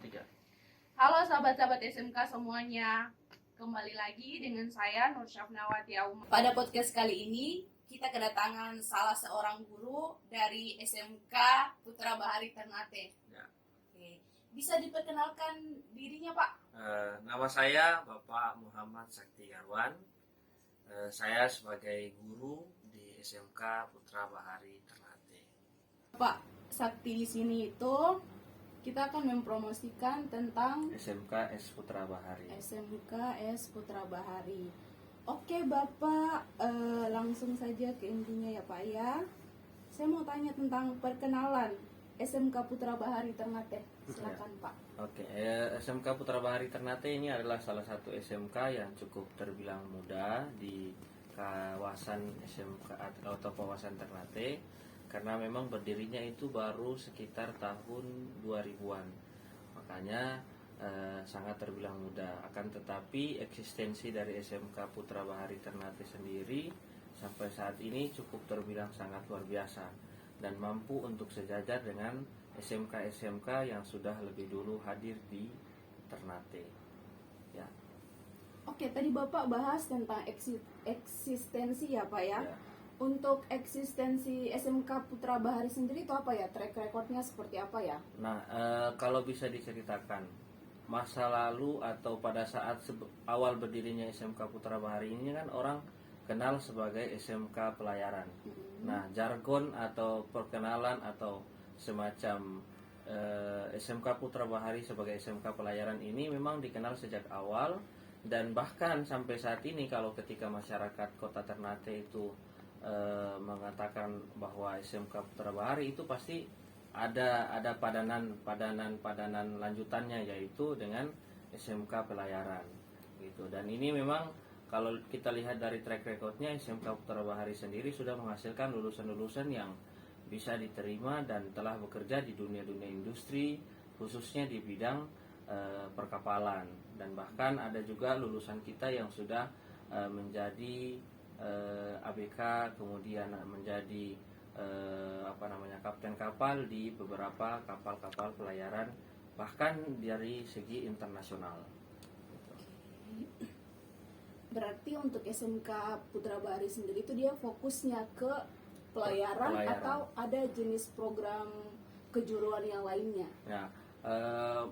3. Halo sahabat-sahabat SMK semuanya, kembali lagi dengan saya Nur Syafnawati Aum. Pada podcast kali ini kita kedatangan salah seorang guru dari SMK Putra Bahari Ternate. Ya. Oke. Bisa diperkenalkan dirinya Pak? Nama saya Bapak Muhammad Sakti Garwan. Saya sebagai guru di SMK Putra Bahari Ternate. Pak Sakti di sini itu kita akan mempromosikan tentang SMK S Putra Bahari. SMK S Putra Bahari. Oke Bapak, langsung saja ke intinya ya Pak ya. Saya mau tanya tentang perkenalan SMK Putra Bahari Ternate. Silakan Pak. Oke, SMK Putra Bahari Ternate ini adalah salah satu SMK yang cukup terbilang muda di kawasan SMK atau kawasan Ternate, karena memang berdirinya itu baru sekitar tahun 2000-an. Makanya sangat terbilang muda. Akan tetapi eksistensi dari SMK Putra Bahari Ternate sendiri sampai saat ini cukup terbilang sangat luar biasa dan mampu untuk sejajar dengan SMK-SMK yang sudah lebih dulu hadir di Ternate. Ya. Oke, tadi Bapak bahas tentang eksistensi ya Pak ya. Ya. Untuk eksistensi SMK Putra Bahari sendiri itu apa ya? Track recordnya seperti apa ya? Nah, kalau bisa diceritakan masa lalu atau pada saat awal berdirinya SMK Putra Bahari ini kan orang kenal sebagai SMK Pelayaran. Nah, jargon atau perkenalan atau semacam SMK Putra Bahari sebagai SMK Pelayaran ini memang dikenal sejak awal, dan bahkan sampai saat ini kalau ketika masyarakat Kota Ternate itu mengatakan bahwa SMK Putra Bahari itu pasti ada padanan lanjutannya, yaitu dengan SMK Pelayaran gitu. Dan ini memang kalau kita lihat dari track recordnya, SMK Putra Bahari sendiri sudah menghasilkan lulusan-lulusan yang bisa diterima dan telah bekerja di dunia-dunia industri, khususnya di bidang perkapalan. Dan bahkan ada juga lulusan kita yang sudah menjadi ABK, kemudian menjadi kapten kapal di beberapa kapal-kapal pelayaran, bahkan dari segi internasional. Berarti untuk SMK Putra Bahari sendiri itu dia fokusnya ke pelayaran. Atau ada jenis program kejuruan yang lainnya? Ya,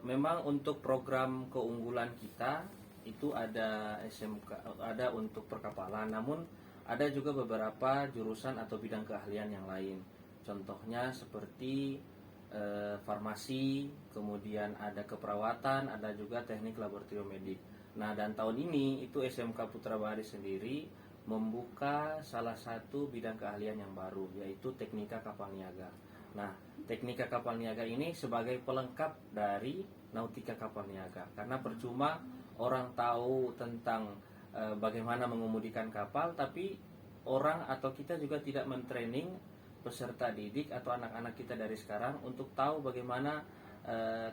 memang untuk program keunggulan kita itu ada SMK, ada untuk perkapalan, namun ada juga beberapa jurusan atau bidang keahlian yang lain. Contohnya seperti farmasi, kemudian ada keperawatan, ada juga teknik laboratorium medik. Nah, dan tahun ini itu SMK Putra Bahari sendiri membuka salah satu bidang keahlian yang baru, yaitu teknika kapal niaga. Nah, teknika kapal niaga ini sebagai pelengkap dari nautika kapal niaga, karena percuma orang tahu tentang bagaimana mengemudikan kapal, tapi orang atau kita juga tidak mentraining peserta didik atau anak-anak kita dari sekarang untuk tahu bagaimana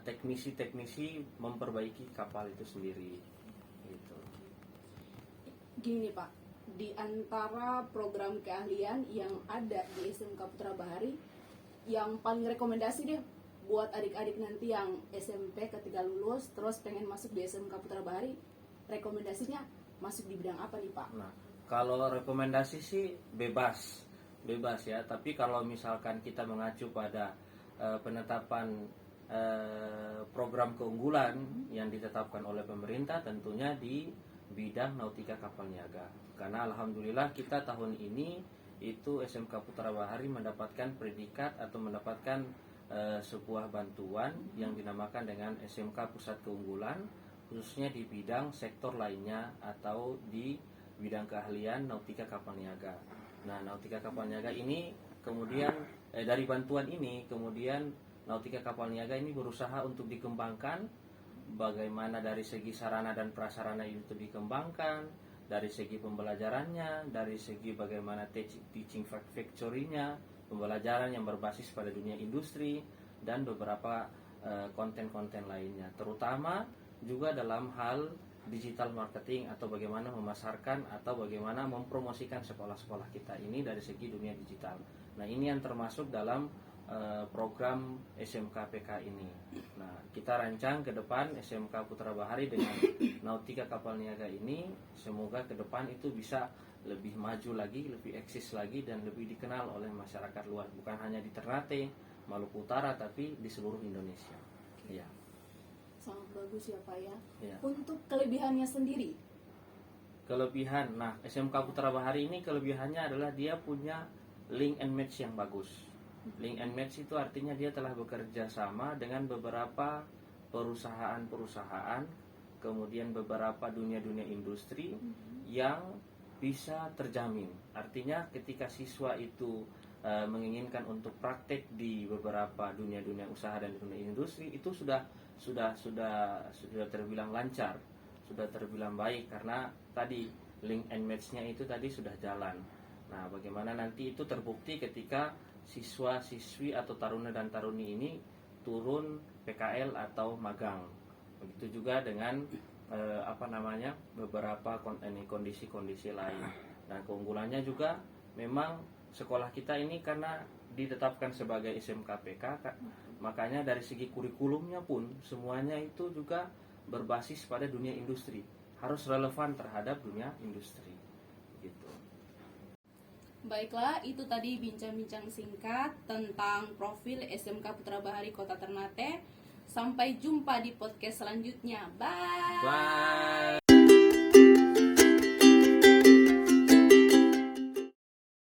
teknisi-teknisi memperbaiki kapal itu sendiri. Gitu. Gini Pak, di antara program keahlian yang ada di SMK Putra Bahari, yang paling rekomendasi deh buat adik-adik nanti yang SMP ketika lulus terus pengen masuk di SMK Putra Bahari, rekomendasinya masuk di bidang apa nih Pak? Nah, kalau rekomendasi sih bebas ya. Tapi kalau misalkan kita mengacu pada penetapan program keunggulan yang ditetapkan oleh pemerintah, tentunya di bidang nautika kapal niaga. Karena alhamdulillah kita tahun ini itu SMK Putra Bahari mendapatkan predikat atau mendapatkan sebuah bantuan yang dinamakan dengan SMK Pusat Keunggulan, khususnya di bidang sektor lainnya atau di bidang keahlian nautika kapal niaga. Nah, nautika kapal niaga ini kemudian dari bantuan ini kemudian nautika kapal niaga ini berusaha untuk dikembangkan, bagaimana dari segi sarana dan prasarana itu dikembangkan, dari segi pembelajarannya, dari segi bagaimana teaching factory-nya, pembelajaran yang berbasis pada dunia industri, dan beberapa konten-konten lainnya, terutama juga dalam hal digital marketing atau bagaimana memasarkan atau bagaimana mempromosikan sekolah-sekolah kita ini dari segi dunia digital. Nah, ini yang termasuk dalam program SMK PK ini. Nah, kita rancang ke depan SMK Putra Bahari dengan Nautika Kapal Niaga ini, semoga ke depan itu bisa lebih maju lagi, lebih eksis lagi, dan lebih dikenal oleh masyarakat luas, bukan hanya di Ternate, Maluku Utara, tapi di seluruh Indonesia. Ya. Sangat bagus ya Pak ya. Ya. Untuk kelebihannya sendiri, Kelebihan, nah SMK Putra Bahari ini kelebihannya adalah dia punya link and match yang bagus. Link and match itu artinya dia telah bekerja sama dengan beberapa perusahaan-perusahaan, kemudian beberapa dunia-dunia industri yang bisa terjamin. Artinya ketika siswa itu menginginkan untuk praktek di beberapa dunia-dunia usaha dan dunia industri, itu sudah terbilang lancar, sudah terbilang baik, karena tadi link and match-nya itu tadi sudah jalan. Nah, bagaimana nanti itu terbukti ketika siswa-siswi atau taruna dan taruni ini turun PKL atau magang. Begitu juga dengan beberapa kondisi-kondisi lain. Nah, keunggulannya juga memang sekolah kita ini karena ditetapkan sebagai SMK PK, makanya dari segi kurikulumnya pun semuanya itu juga berbasis pada dunia industri, harus relevan terhadap dunia industri gitu. baiklah itu tadi bincang-bincang singkat tentang profil SMK Putra Bahari Kota Ternate. Sampai jumpa di podcast selanjutnya. Bye. Bye.